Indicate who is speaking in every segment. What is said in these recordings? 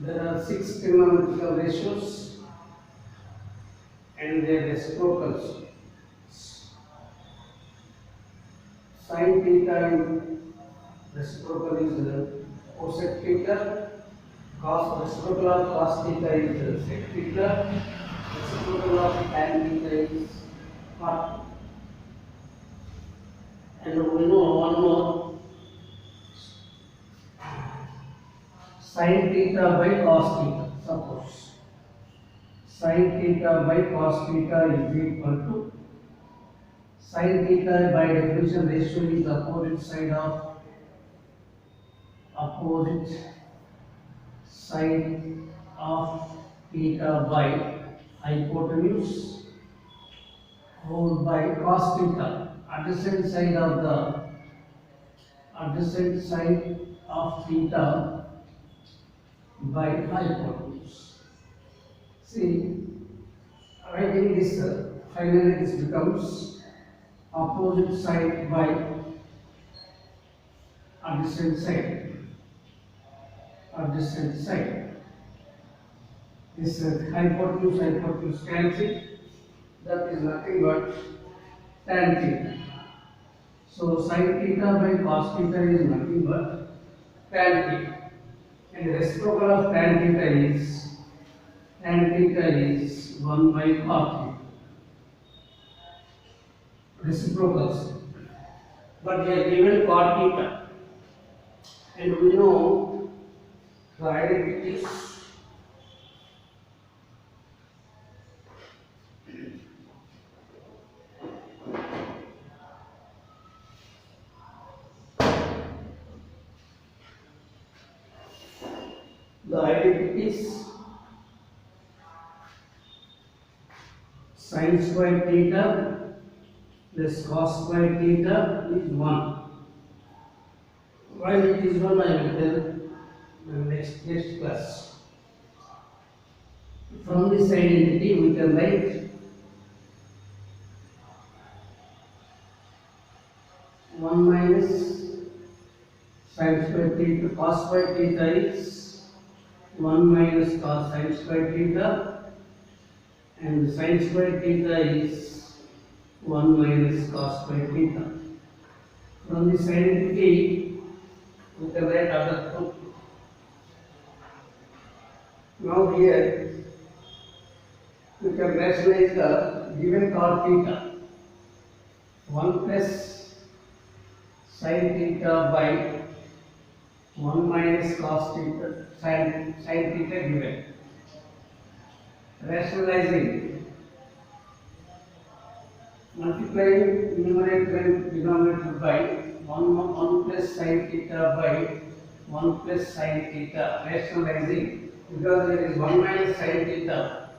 Speaker 1: There are six trigonometrical ratios and their reciprocals. Sin theta in reciprocal is cosec theta. Cos reciprocal of cos theta is sec theta. Reciprocal of tan theta is cot. And we know one more, sin theta by cos theta. Suppose sin theta by cos theta is equal to sin theta by definition ratio is opposite side of theta by hypotenuse whole by cos theta, adjacent side of theta by hypotenuse. See, writing this, finally this becomes opposite side by adjacent side. This hypotenuse cancel. That is nothing but tan theta. So sin theta by cos theta is nothing but tan theta. And the reciprocal of tan theta is 1 by cot theta. Reciprocals. But we are given cot theta. And we know the identities. Sin square theta plus cos square theta is 1. Why it is 1, I will tell in next class. From this identity we can write 1 minus sin square theta, cos square theta is 1 minus cos sin square theta, and sin square theta is 1 minus cos square theta. From this identity we can write other two. Now here we can rationalize the given cot theta. 1 plus sin theta by 1 minus cos theta, sin theta given. Rationalizing, multiplying numerator and denominator by 1 plus sin theta by 1 plus sin theta. Rationalizing, because there is 1 minus sin theta,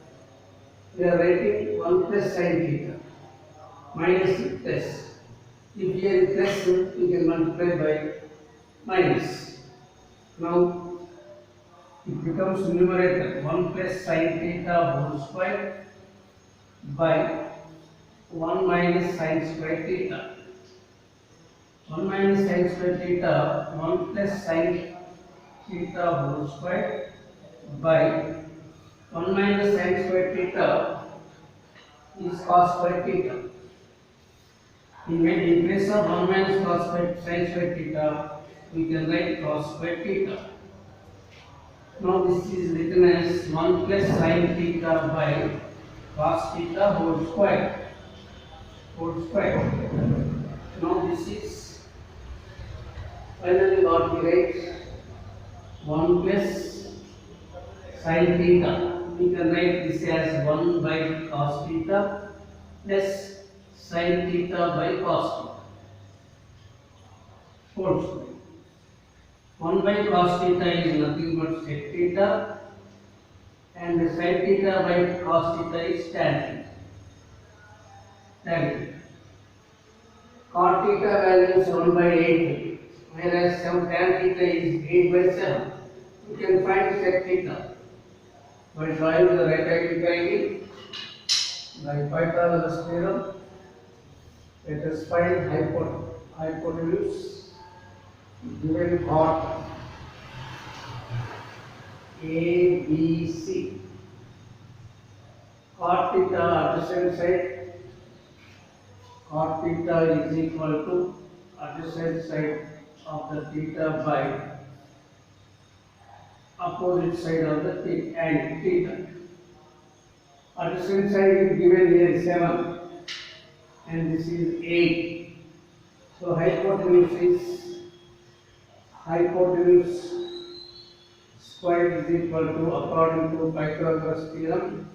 Speaker 1: we are writing 1 plus sin theta minus plus. If here is plus, we can multiply by minus. Now it becomes numerator 1 plus sin theta whole square by 1 minus sin square theta. 1 minus sin square theta, 1 plus sin theta whole square by 1 minus sin square theta is cos square theta. In place of 1 minus cos square sin square theta, we can write cos square theta. Now this is written as 1 plus sin theta by cos theta whole square. Now this is finally what we write 1 plus sin theta. We can write this as 1 by cos theta plus sin theta by cos theta whole square. 1 by cos theta is nothing but sec theta, and sin theta by cos theta is tan theta. Cot theta value is 1 by 8, whereas tan theta is 8 by 7. You can find sec theta by drawing the right angle triangle by Pythagoras theorem. Let us find hypotenuse given cot ABC. Cot theta adjacent side, cot theta is equal to adjacent side of the theta by opposite side of the theta. Adjacent side is given here 7 and this is 8. So hypotenuse square is equal to, according to Pythagoras theorem,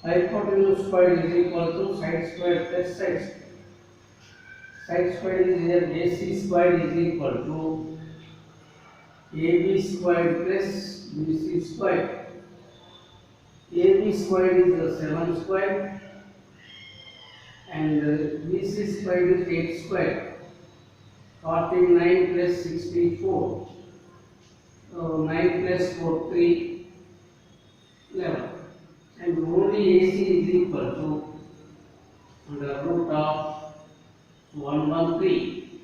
Speaker 1: hypotenuse square is equal to side square plus side square. Side square is here, AC square is equal to AB square plus BC square. AB square is 7 square and BC square is 8 square. 49 plus 64. So 9 plus 4, 3, 11. And only AC is equal to under root of 113.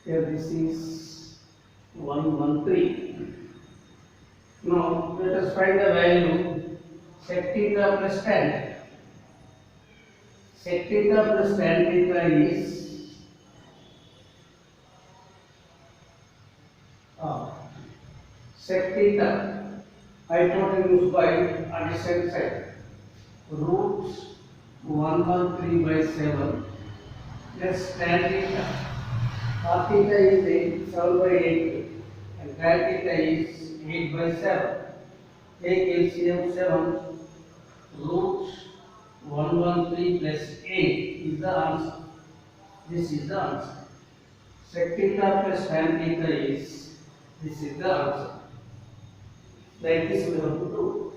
Speaker 1: Here this is 113. Now let us find the value sec theta plus tan. Sec theta plus tan theta is sec theta hypotenuse by adjacent side root 113 by 7 plus tan theta. Cot theta is 7 by 8 and tan theta is 8 by 7. Take LCM 7, root 113 plus 8 is the answer. This is the answer. Sec theta plus tan theta is, this is the answer. Like this we have to do.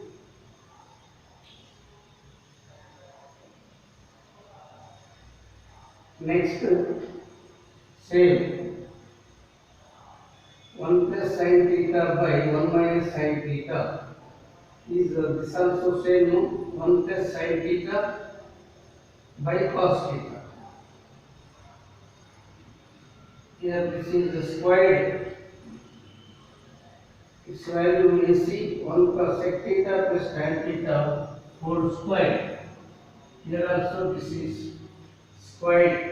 Speaker 1: Next, same 1 plus sin theta by 1 minus sin theta is this also same 1 plus sin theta by cos theta. Here this is the squared. Its value we see 1 plus sec theta plus tan theta whole square. Here also this is squared.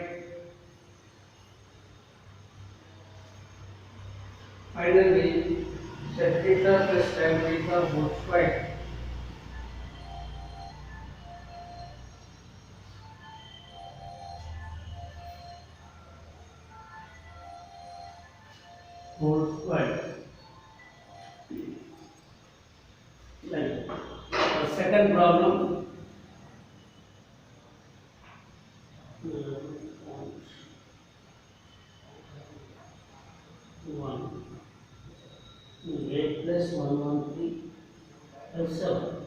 Speaker 1: Finally, sec theta plus tan theta whole square. Whole square. Like the second problem. One 8 plus 113 plus 7.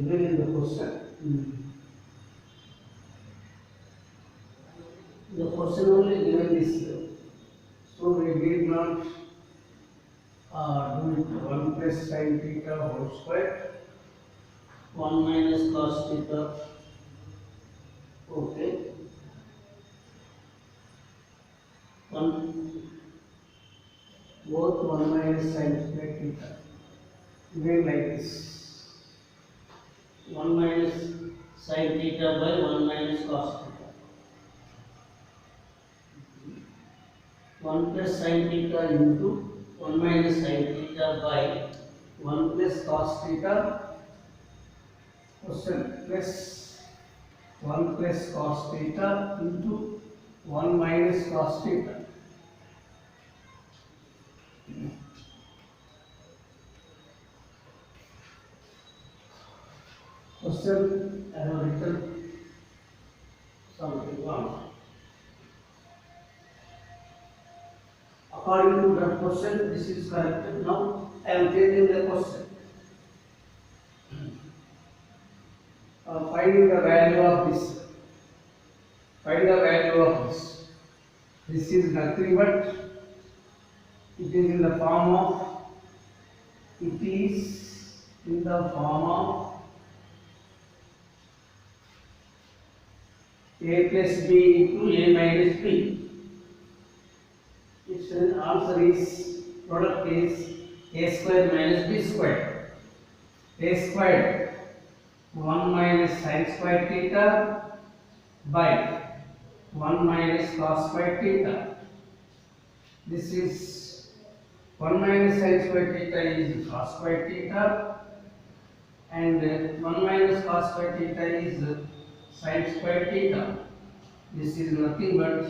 Speaker 1: Given in the question. The question only given this, so we did not do it. 1 plus sin theta whole square, 1 minus cos theta. Okay. 1 both 1 minus sin square theta. Again like this. 1 minus sin theta by 1 minus cos theta. 1 plus sin theta into 1 minus sin theta by 1 plus cos theta. Question plus 1 plus cos theta into 1 minus cos theta. Question I have written something wrong. According to the question, this is correct. Now I am changing the question. Finding the value of this. Find the value of this. This is nothing but it is in the form of it is in the form of a plus b into a minus b. Its answer is product is a square minus b square. A squared 1 minus sin square theta by 1 minus cos square theta. This is 1 minus sin square theta is cos square theta and 1 minus cos square theta is sin square theta. This is nothing but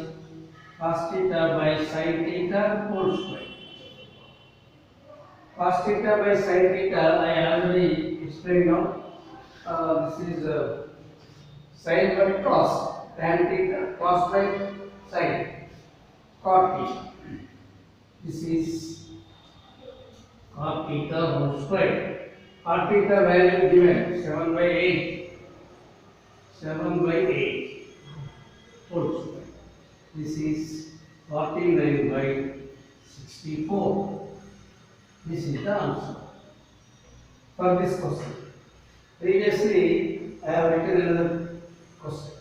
Speaker 1: cos theta by sin theta whole square. Cos theta by sin theta I already explained now. This is sin by cos, tan theta, cos by sin, cot theta. This is cot theta whole square. Cot theta value given 7 by 8. 7 by 8 whole square. This is 49 by 64. This is the answer for this question. Previously, I have written another question.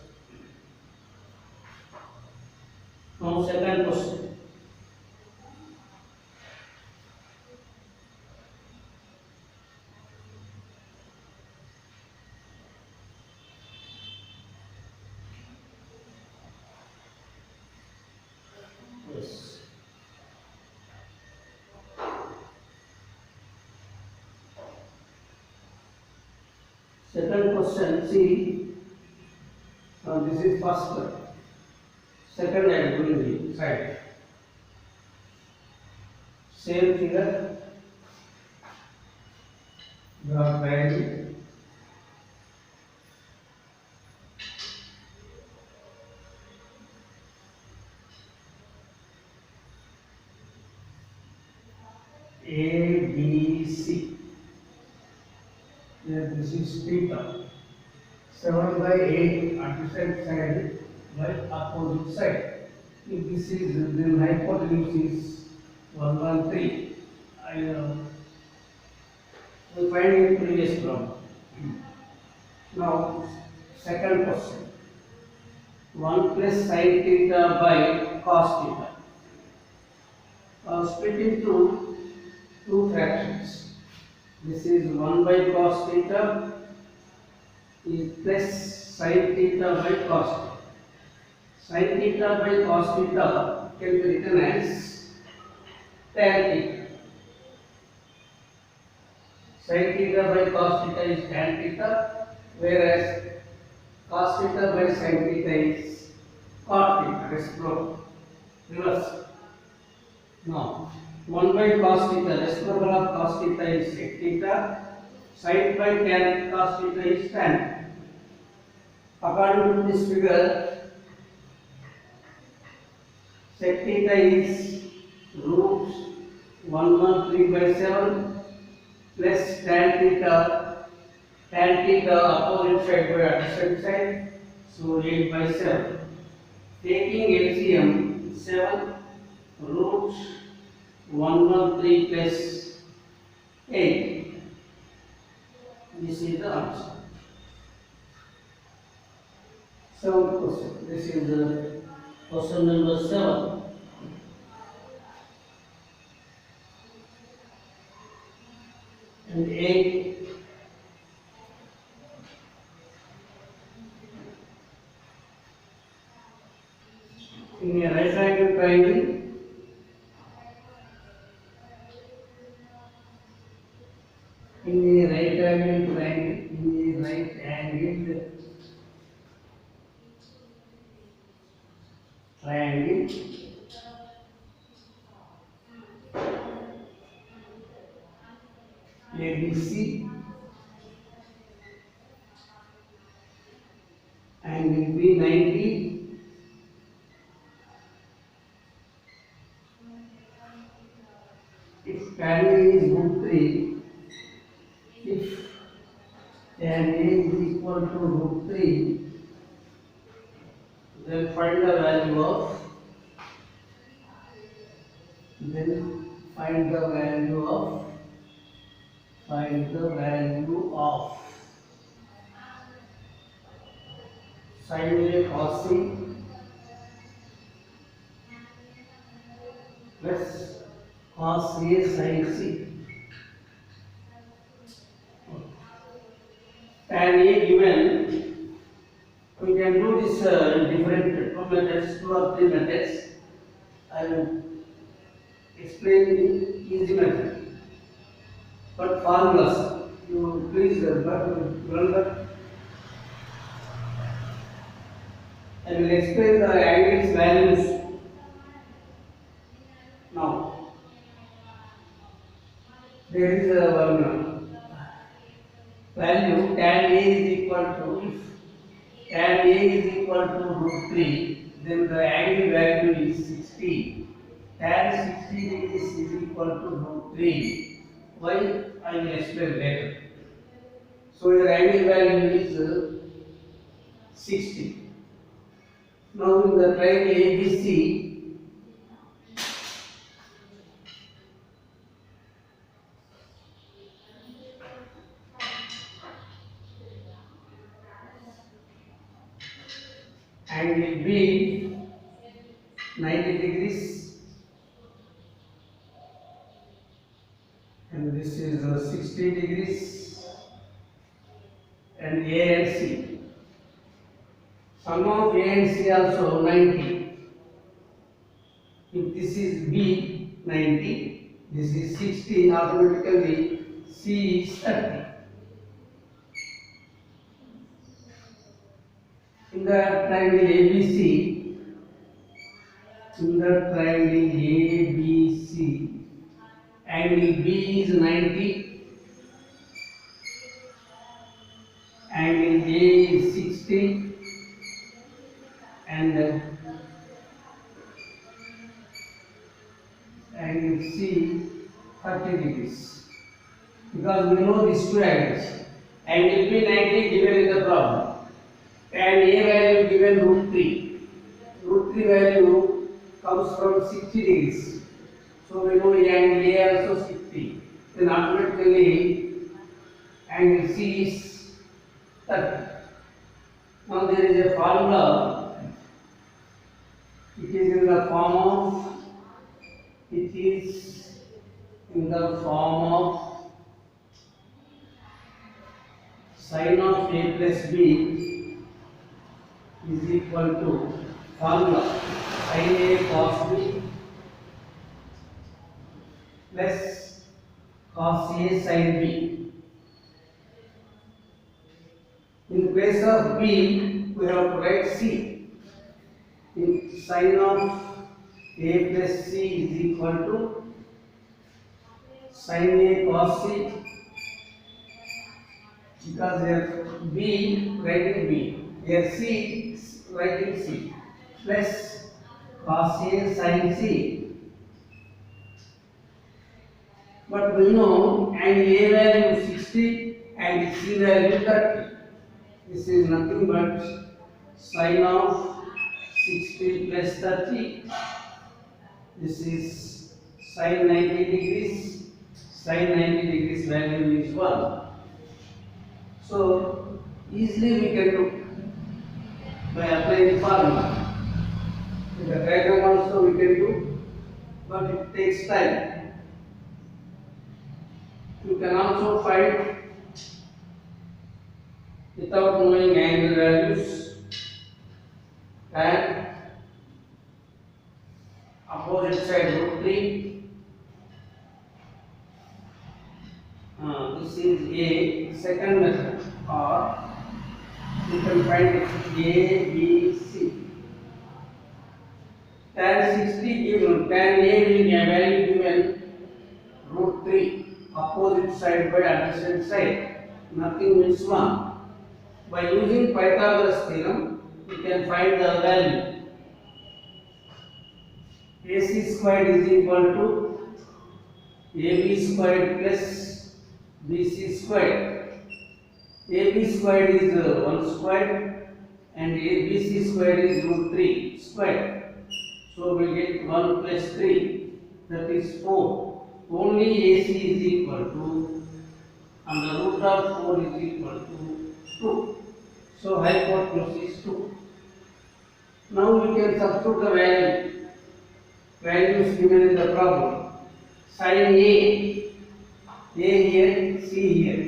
Speaker 1: Now, second question. Yes. Second question, see, this is first one. Second, I am doing the side. Same figure, draw triangle. A, B, C. Here this is theta. 7 by 8 adjacent side by opposite side. If this is then hypotenuse is 113. We find in previous problem. Now second question. 1 plus sin theta by cos theta. Split into two fractions. This is 1 by cos theta is plus sin theta by cos theta. Sin theta by cos theta can be written as tan theta. Sin theta by cos theta is tan theta, whereas cos theta by sin theta is cot theta. Reciprocal. Reverse. Now, 1 by cos theta, reciprocal of cos theta is sec theta. Sin by tan cos theta is tan. According to this figure, sec theta is root 113 by 7 plus tan theta opposite side by adjacent side, so 8 by 7. Taking LCM 7 root 113 plus 8. This is the answer. Seventh question. This is the question number 7. And 8. In a right angle triangle, triangle ABC, if tan A is root 3, if tan A is equal to root 3, then find the value of find the value of sin A cos C plus cos A sin C. Tan A given, we can do this in different two methods, 2 or 3 methods. I will explain in easy method. But formulas, you please remember. I will explain the angles values now. There is a one value tan A is equal to, if tan A is equal to root 3, then the angle value is 60. Tan 60 degrees is equal to root 3. Why? I will explain later. So your angle value is 60. Now in the triangle ABC, angle B 90 degrees, and this is 60 degrees, and A and C. Sum of A and C also 90. If this is B 90, this is 60, automatically C is 30. In the triangle ABC, angle B is 90, angle A is 60, and angle C 30 degrees. Because we know these two angles. Angle B 90 given in the problem. Tan A value given root 3. Root 3 value comes from 60 degrees. So we know angle A also 60. Then automatically angle C is 30. Now there is a formula. It is in the form of sin of A plus B is equal to formula sin A cos B plus cos A sin B. In place of B, we have to write C. In sin of A plus C is equal to sin A cos C, because here B writing B, here C writing C, plus cos A sin C. But we know angle A value 60 and C value 30. This is nothing but sin of 60 plus 30. This is sin 90 degrees. Sin 90 degrees value is 1. So easily we can do by applying the formula. In the diagram also we can do, but it takes time. You can also find without knowing angle values. And opposite side root 3. This is a second method, or you can find it A, B, C. Tan 60 given, tan A will be a value given root 3, opposite side by adjacent side. Nothing means 1. By using Pythagoras theorem, we can find the value. AC squared is equal to AB squared plus BC squared. AB squared is 1 squared and ABC squared is root 3 squared. So we get 1 plus 3, that is 4. Only AC is equal to, and the root of 4 is equal to 2. So hypotenuse is 2. Now we can substitute the values given in the problem. Sin A here, C here.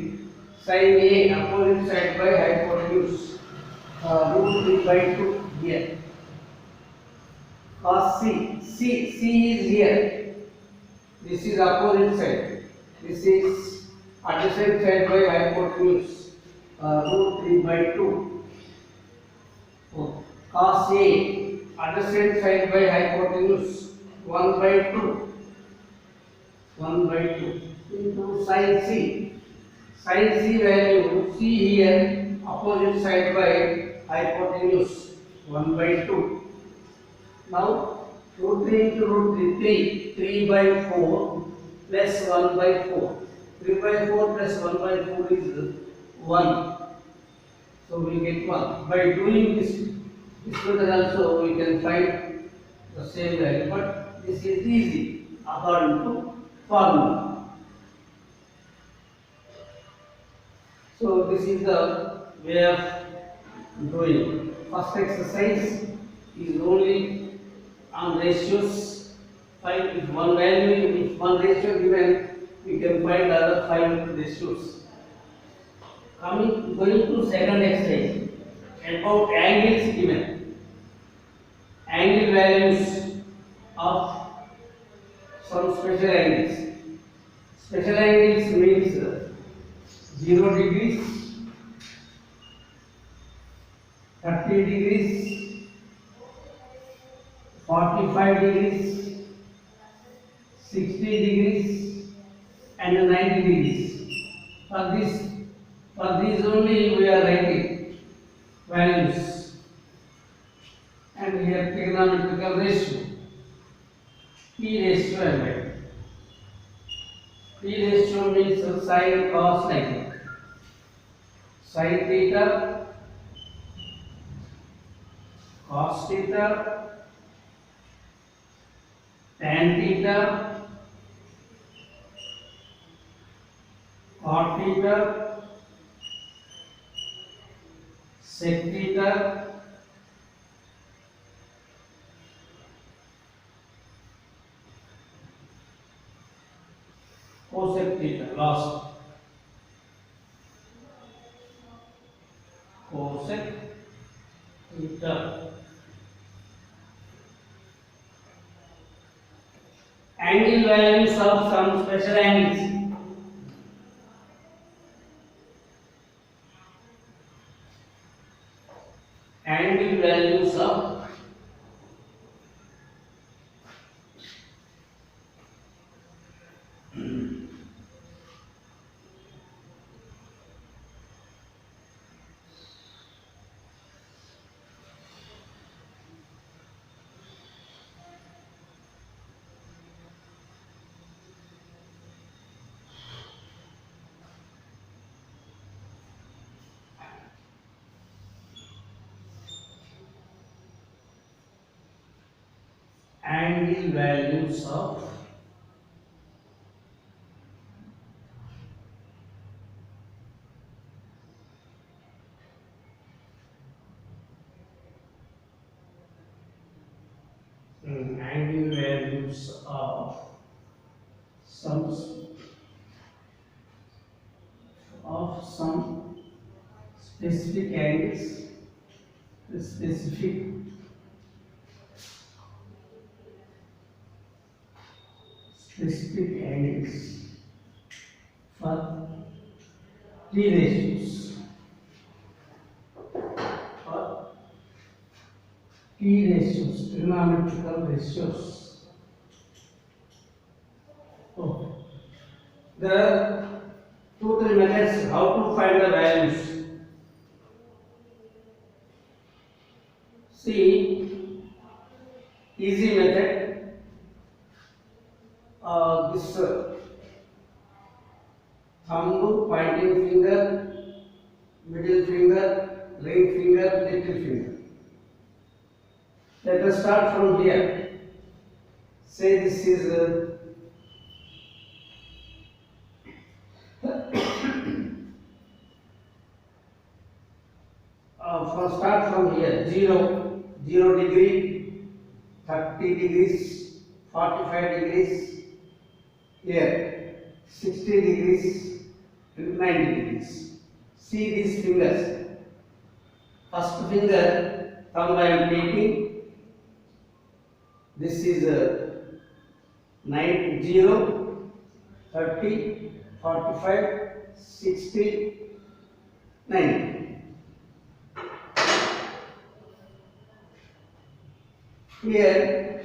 Speaker 1: Sin A opposite side by hypotenuse, root 3 by 2 here. Cos C is here. This is opposite side. This is adjacent side by hypotenuse, root 3 by 2. Oh. Cos A adjacent side by hypotenuse, 1 by 2. 1 by 2 into sin C. Sin C value, C here, opposite side by hypotenuse, 1 by 2. Now, root 3 into root 3, 3 by 4 plus 1 by 4. 3 by 4 plus 1 by 4 is 1. So, we get 1. By doing this method also, we can find the same value, but this is easy according to formula. So, this is the way of doing. First exercise is only on ratios. Find if one value, if one ratio given, we can find other 5 ratios. Going to second exercise, about angles given. Angle values of some special angles. Special angles means 0 degrees, 30 degrees, 45 degrees, 60 degrees and 90 degrees. For these only we are writing values. And here trigonometrical ratio. P ratio I write. P ratio means sin cos like that. Sin theta, cos theta, tan theta, cot theta, sec theta, cosec theta, last. Cosec theta. Angle values of some special angles. Angle values of angle values of angle values of some specific angles, specific angles for T ratios. For T ratios, trigonometrical ratios. Oh. There are 2-3 methods how to find the values. See, easy method. This thumb, pointing finger, middle finger, ring finger, little finger. Let us start from here. Say this is start from here. 0, 0 degree, 30 degrees, 45 degrees. Here, 60 degrees, 90 degrees. See these fingers. First finger, thumb I am taking. This is 0, 30, 45, 60, 90. Here,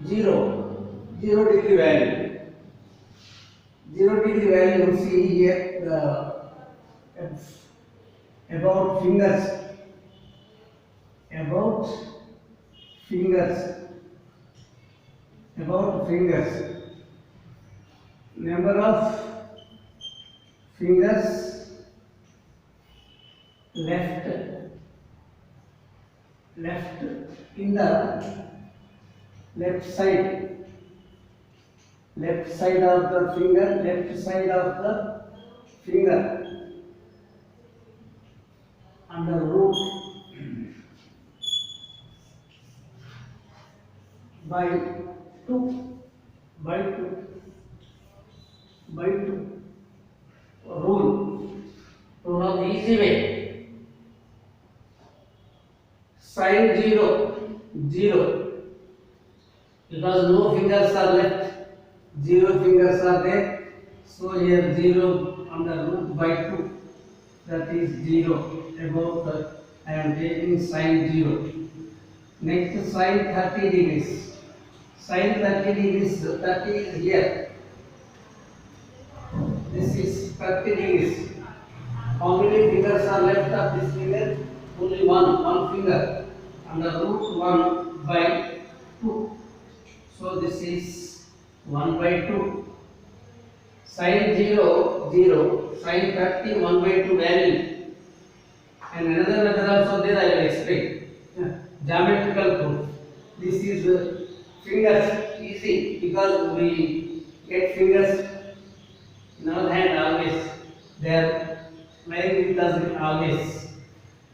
Speaker 1: zero degree value. 0 degree value you see here about fingers. Number of fingers left in the left side of the finger under root by 2 rule. To know the easy way, sign 0 because no fingers are left, 0 fingers are there, so here 0 under root by 2, that is 0. About that I am taking sign 0. Next sign 30 degrees. Sign 30 degrees, 30 is here. This is 30 degrees. How many fingers are left of this finger? Only one finger. Under root 1 by 2. So this is 1 by 2. Sin 0, sin 30, 1 by 2 value. And another method also there I will explain. Geometrical proof. This is fingers, easy because we get fingers in our hand always. They are lying with us always.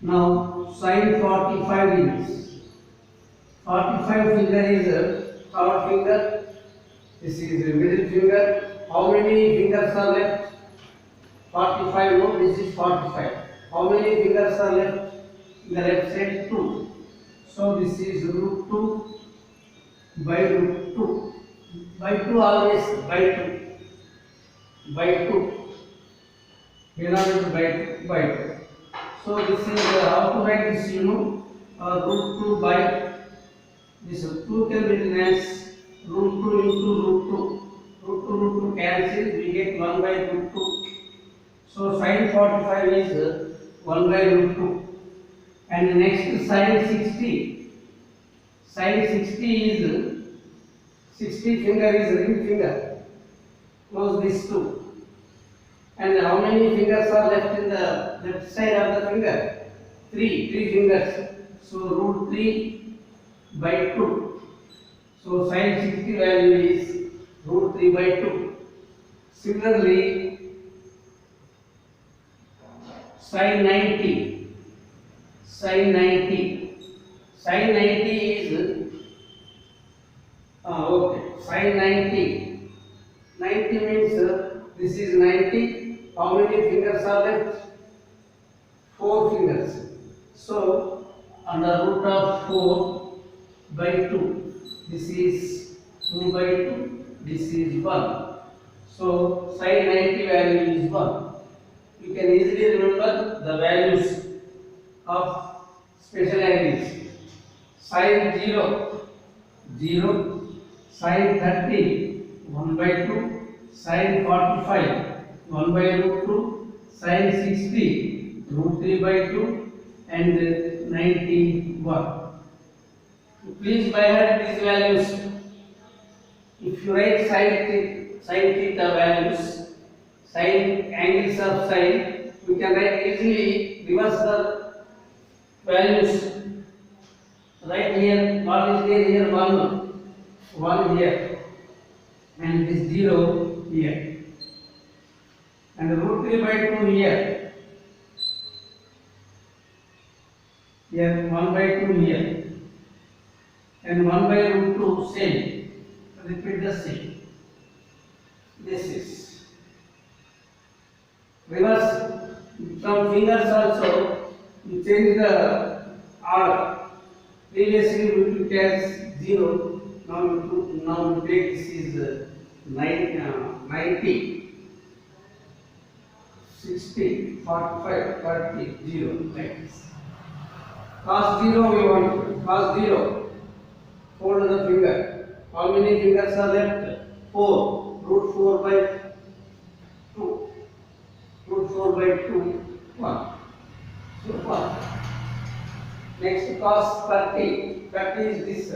Speaker 1: Now sin 45 degrees. 45 finger is third finger. This is the middle finger. How many fingers are left? 45. No, this is 45. How many fingers are left? In the left side 2. So this is root 2 by root 2. By 2 always by 2. By 2. Denominator by 2. So this is how to write this, root 2 by this 2 can be written as root 2 into root 2. Root 2 cancel, we get 1 by root 2. So sin 45 is 1 by root 2. And the next sin 60. Sin 60 is 60 finger is ring finger. Close these two. And how many fingers are left in the left side of the finger? 3 fingers. So root 3 by 2. So sin 60 value is root 3 by 2. Similarly, sin 90. Sin 90 is okay. Sin 90. 90 means this is 90. How many fingers are left? 4 fingers. So under root of 4 by 2. This is 2 by 2. This is 1. So sin 90 value is 1. You can easily remember the values of special angles. Sin 0, sin 30, 1 by 2, sin 45, 1 by root 2, sin 60, root 3 by 2, and 91. Please by heart these values. If you write sin theta values, sin angles of sine, we can write easily reverse the values. Right here, what is there here? 1 here, and this 0 here, and root 3 by 2 here, 1 by 2 here, and 1 by root 2 same. Repeat the same. This is reverse from fingers also. You change the order. Previously we took as 0. Now we take this is 90, 60, 45, 30, 0 like this. Cos 0 we want. Cos 0. Fold the finger. How many fingers are left? 4. Root 4 by 2. Root 4 by 2, 1. So 1. Next cos 30. 30 is this.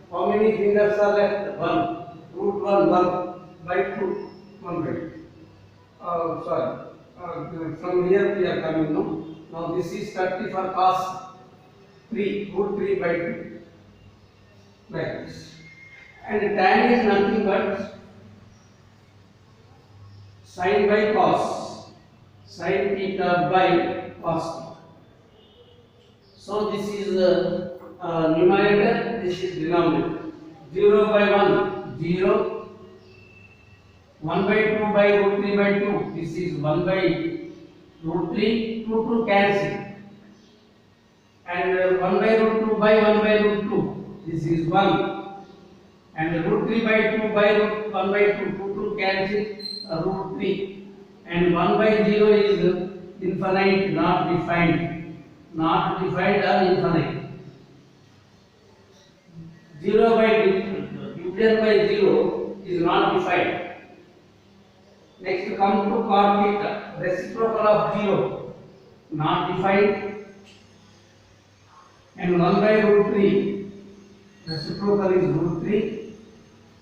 Speaker 1: How many fingers are left? 1. Root 1, 1 by 2. 1 by 2. Sorry. From here we are coming now. Now this is 30 for cos 3. Root 3 by 2. Like this. And tan is nothing but sin by cos, sin theta by cos theta. So this is numerator, this is denominator. 0 by 1, 0. 1 by 2 by root 3 by 2, this is 1 by root 3, 2 cancel. And 1 by root 2 by 1 by root 2, this is 1. And root 3 by 2 by root 1 by 2, 2 cancel, root 3. And 1 by 0 is infinite, not defined. Not defined or infinite. 0 by divided by 0 is not defined. Next come to cot theta, reciprocal of 0, not defined. And 1 by root 3, reciprocal is root 3.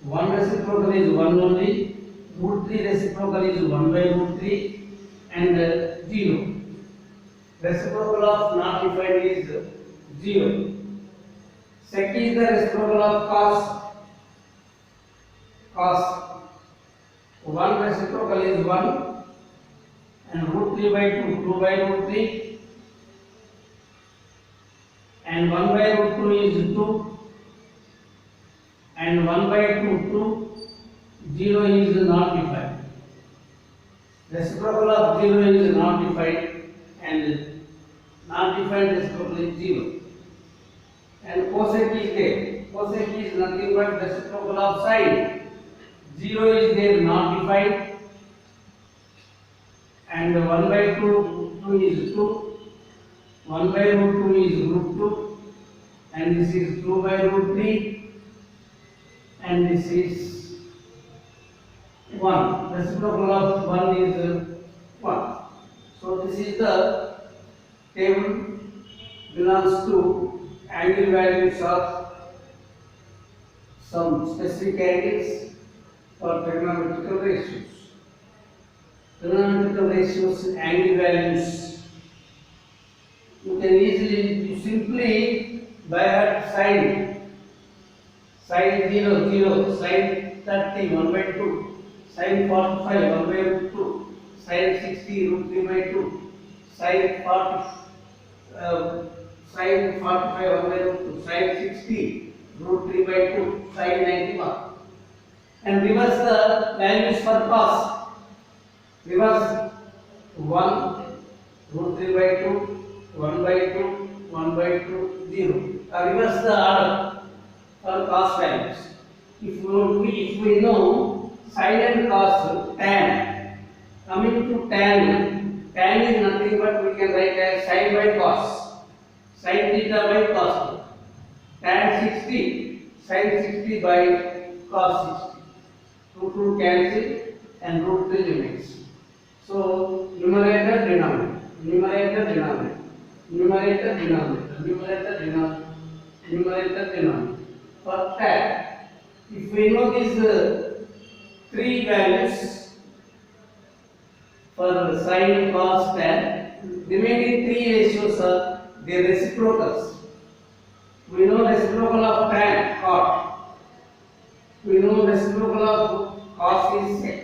Speaker 1: 1 reciprocal is 1 only, root 3 reciprocal is 1 by root 3, and 0. Reciprocal of not defined is 0. Second is the reciprocal of cos. Cos 1 reciprocal is 1, and root 3 by 2, 2 by root 3, and 1 by root 2 is 2. And 1 by 2, 0 is not defined. Reciprocal of 0 is not defined, and not defined reciprocal is 0. And cosec is there. Cosec is nothing but reciprocal of sine. 0 is there, not defined. And 1 by 2 is 2. 1 by root 2 is root 2. And this is 2 by root 3. And this is 1. Reciprocal of 1 is 1. So this is the table belongs to angle values of some specific angles for trigonometrical ratios. Trigonometrical ratios angle values. You can easily, simply by heart sine. Sin 0, 0, sin 30, 1 by 2, sin 45, 1 by root 2, sin 60, root 3 by 2, sin 45, 1 by root 2, sin 60, root 3 by 2, sin 91. And reverse the values for cos. Reverse 1, root 3 by 2, 1 by 2, 1 by 2, 0. Reverse the order for cos values. If we know sin and cos, tan. Coming to tan, tan is nothing but we can write as sin by cos, sin theta by cos theta. Tan 60, sin 60 by cos 60. Root 2 cancel and root 3 remains. So numerator, denominator, numerator, denominator, numerator, denominator, numerator, denominator. numerator denominator. For tan, if we know these three values for sin, cos, tan, remaining three ratios are the reciprocals. We know reciprocal of tan, cot. We know reciprocal of cos is sec.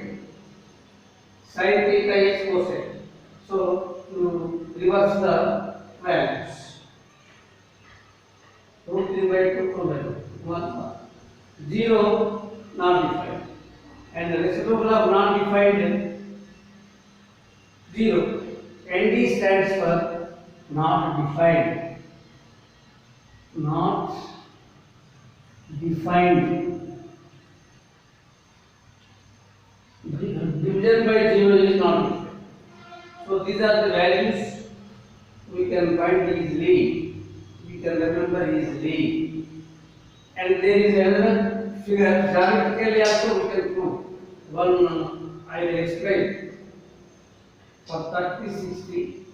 Speaker 1: Sin theta is cosec. So to reverse the values. Root 3 by 2 by 1 0 non-defined, and the reciprocal of non-defined 0. ND stands for not defined. Not defined. Division by 0 is not defined. So these are the values we can find easily. We can remember easily. And there is another figure, geometrically also we can prove. One I will explain. For 30, 60,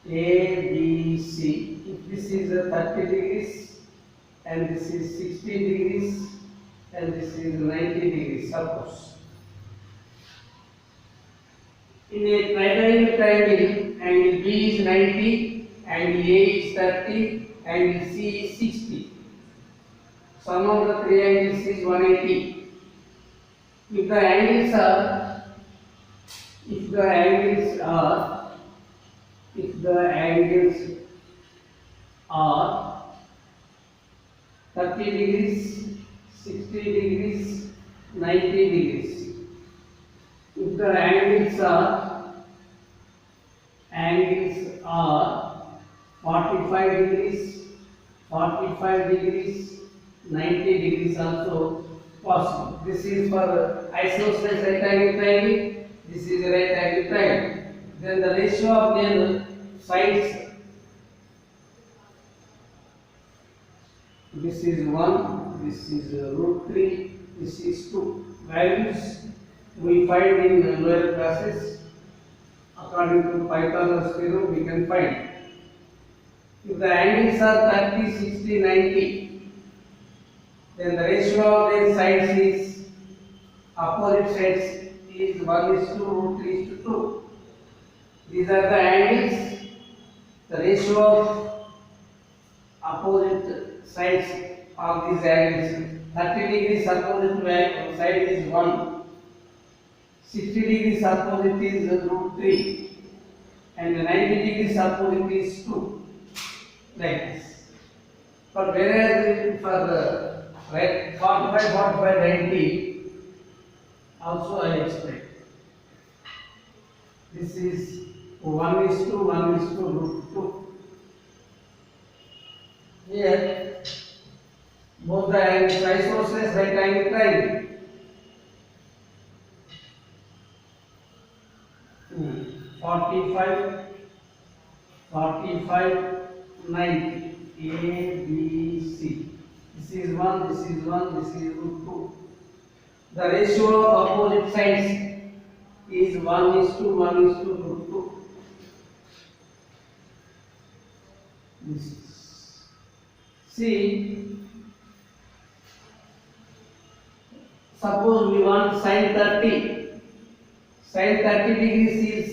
Speaker 1: A, B, C. If this is a 30 degrees, and this is 60 degrees, and this is 90 degrees, suppose. In a right angle triangle, angle B is 90, angle A is 30, angle C is 60. Sum of the three angles is 180. If the angles are, if the angles are 30 degrees, 60 degrees, 90 degrees. If the angles are 45 degrees, 90 degrees also possible. This is for isosceles right angle triangle. This is a right angle triangle. Then the ratio of their sides. This is 1. This is root 3. This is 2. Values we find in lower classes. According to Pythagoras theorem, we can find. If the angles are 30, 60, 90, then the ratio of their sides is opposite sides is 1 is to root 3 is to 2. These are the angles. The ratio of opposite sides of these angles. 30 degrees opposite side is 1. 60 degrees opposite is root 3, and 90 degrees opposite is 2, like this. But whereas for the right 45, 90, also I explain. This is 1 is to root 2. Here, both the angles isosceles right angle triangle. 45, 90, A, B, C. This is 1, this is root 2. The ratio of opposite sides is 1 is to root 2. This is. See, suppose we want sin 30. Sin 30 degrees is,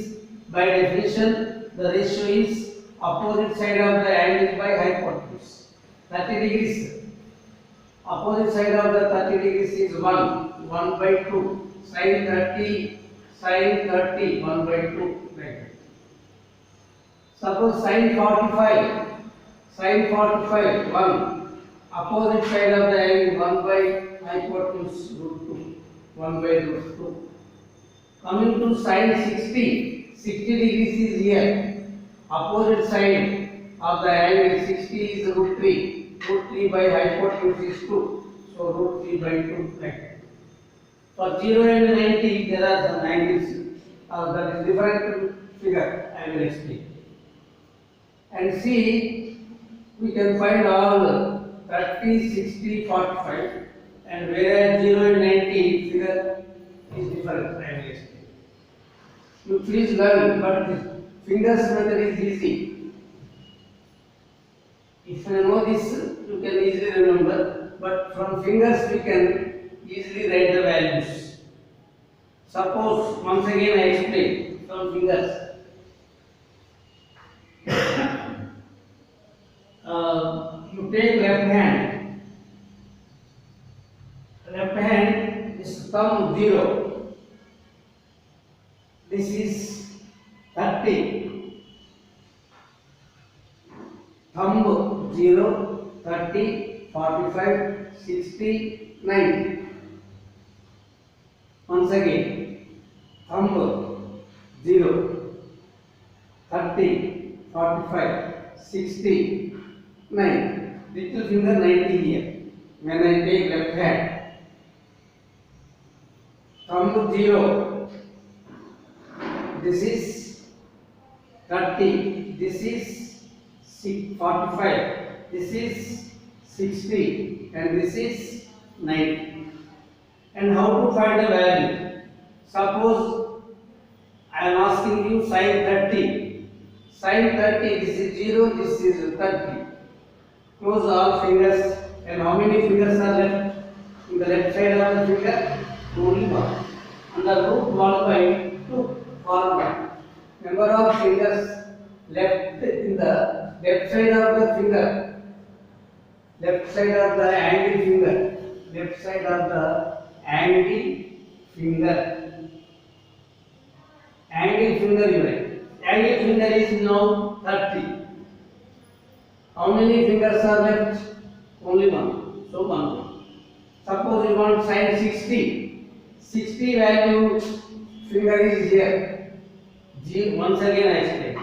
Speaker 1: by definition, the ratio is opposite side of the angle by hypotenuse. 30 degrees, opposite side of the 30 degrees is 1 by 2. Sin 30, 1 by 2. Like that. Suppose sin 45, 1. Opposite side of the angle 1 by hypotenuse root 2. 1 by root 2. Coming to sin 60, 60 degrees is here. Opposite side of the angle 60 is root 3. Root 3 by hypotenuse is 2. So root 3 by 2 like that. For 0 and 90 there are some angles. That is different figure I will explain. And see, we can find all 30, 60, 45, and whereas 0 and 90 figure is different I will explain. You please learn, but this fingers method is easy. If you know this, you can easily remember. But from fingers we can easily write the values. Suppose once again I explain from fingers. You take left hand. Left hand is thumb 0. This is 30. Thumb 0, 30, 45, 60, 90. Once again, thumb 0, 30, 45, 60, 90. Little finger 90 here. When I take left hand, thumb 0, this is 30, this is 45, this is 60, and this is 90. And how to find the value? Suppose I am asking you sin 30. Sin 30, this is 0, this is 30. Close all fingers, and how many fingers are left? In the left side of the finger, only one. Under root 1 by 2 formula. Number of fingers left in the left side of the finger, left side of the angle finger, left side of the angle finger. Angle finger you write. Angle finger is now 30. How many fingers are left? Only one. So one. Suppose you want sin 60. 60 value finger is here. Once again I explain.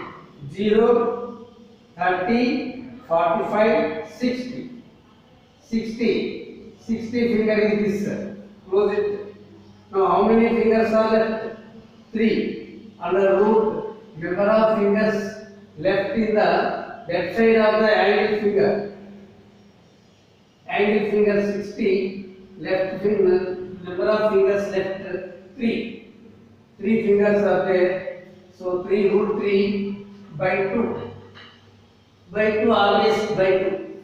Speaker 1: 0, 30, 45, 60. 60 finger is this. Close it. Now how many fingers are left? 3. Under root, number of fingers left in the left side of the angle finger. Angle finger 60, left finger, number of fingers left 3. 3 fingers are there. So 3 root 3 by 2. By 2 always by 2.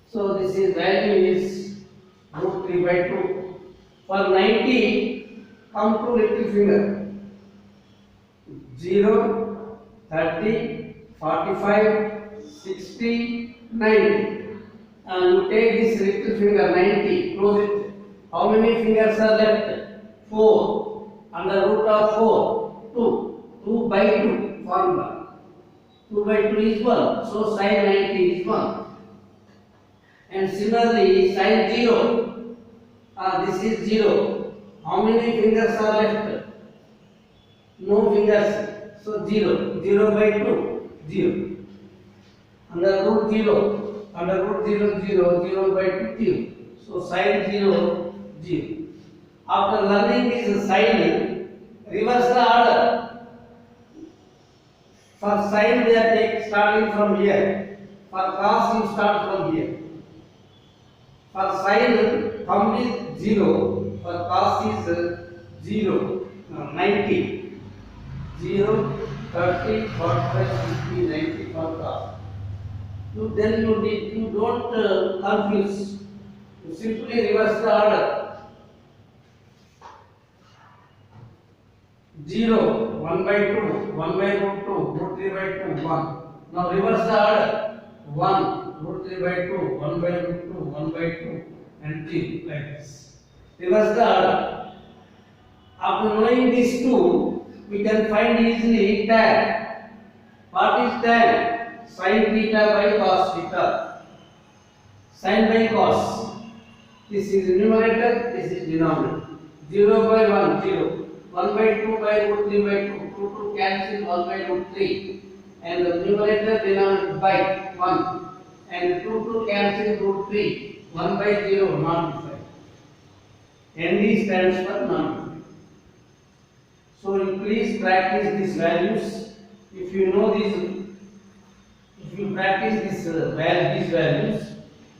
Speaker 1: So this is value is root 3 by 2. For 90, come to little finger. 0, 30, 45, 60, 90. And you take this little finger 90, close it. How many fingers are left? 4. Under root of 4, 2. 2 by 2 formula. 2 by 2 is 1. So sin 90 is 1. And similarly sin 0. This is 0. How many fingers are left? No fingers. So 0. 0 by 2. 0. Under root 0. Under root 0, 0. 0 by 2, 0. So sin 0, 0. After learning this sign, reverse the order. For sin we are starting from here. For cos you start from here. For sin thumb is 0. For cos is 0. 90. 0, 30, 45, 50, 90 for cos. Then you don't confuse. You simply reverse the order. 0, 1 by 2, 1 by root 2, root 3 by 2, 1. Now reverse the order. 1, root 3 by 2, 1 by root 2, 1 by 2, and 3 like this. Reverse the order. After knowing these two, we can find easily tan. What is tan? Sin theta by cos theta. Sin by cos. This is numerator, this is denominator. 0 by 1, 0. 1 by 2 by root 3 by 2. 2 cancel 1 by root 3. And the numerator denominator by 1. And 2 cancel root 3. 1 by 0 non-defined. ND stands for non-defined. So you please practice these values. If you know these, if you practice these values,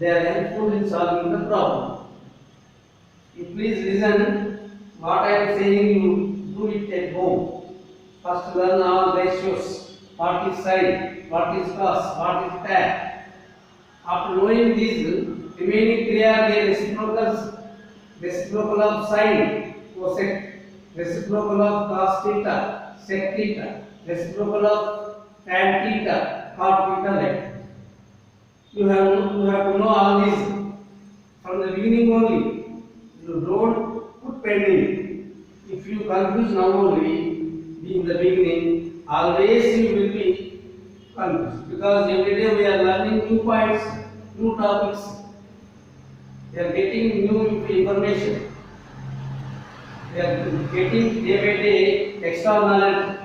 Speaker 1: they are helpful in solving the problem. You please listen what I am saying. You do it at home. First learn all ratios. What is sin? What is cos? What is tan? After knowing these, remaining three are the reciprocals, reciprocal of sine, cosec, reciprocal of cos theta, sec theta, reciprocal of tan theta, cot theta, like. You have to know all these from the beginning only. You don't put pending. If you confuse now only, in the beginning, always you will be confused, because every day we are learning new points, new topics. We are getting new information. We are getting day by day extra knowledge.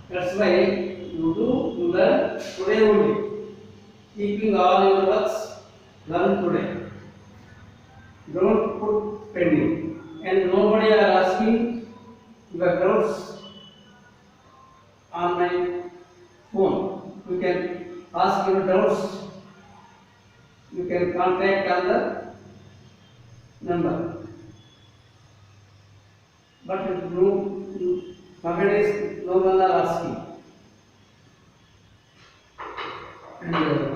Speaker 1: That's why you learn today only. Keeping all your works, learn today. Don't put pending. And nobody are asking your doubts on my phone. You can ask your doubts. You can contact on the number. But nowadays no one are asking. And